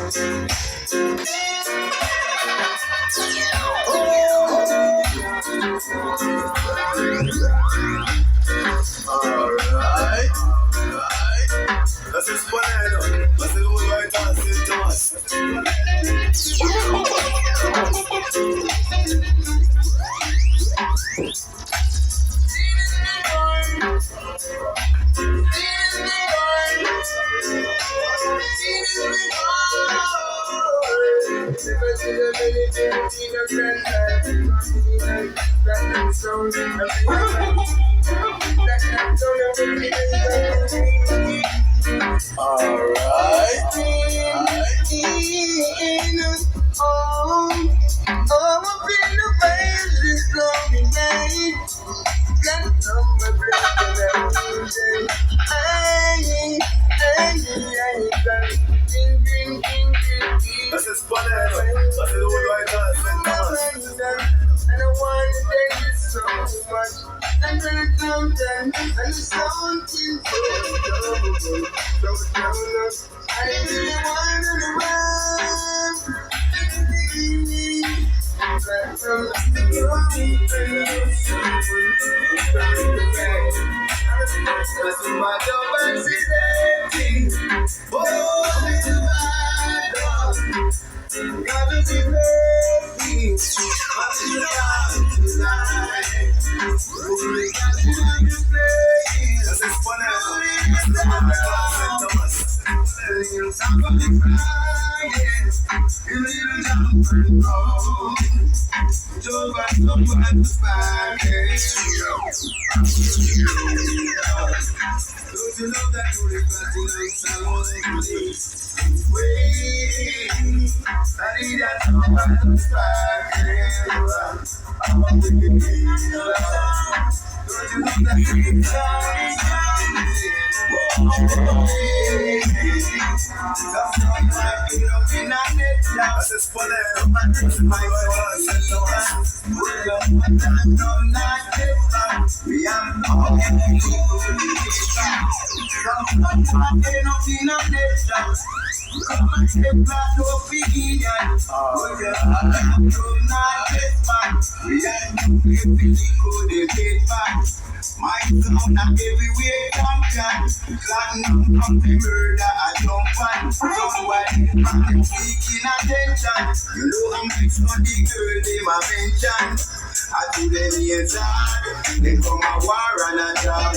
Alright, das ist Bonero, was ist wohl weiter als in Thomas? Das ist Bonero, was ist wohl weiter als in Thomas? And I want to thank you so much. I'm gonna come down and something so I really want to run. That's my job accident. Oh, gotta be ready. What you got tonight? Only got to play. Das ist Bonero. Das ist Thomas. Somebody crying. You little jump for the road. Joe back up at the back. Don't you know that you're reflecting on someone? Wait, I need that come back to back. I'm a wicked dealer. Don't you know that you're reflecting das ist Bonero, das ist mein my sound everywhere champion. Platinum from the murder I don't find. Some white man seeking attention. You know I'm fixed on the girl they my mention. I do them inside. They come a war and a job.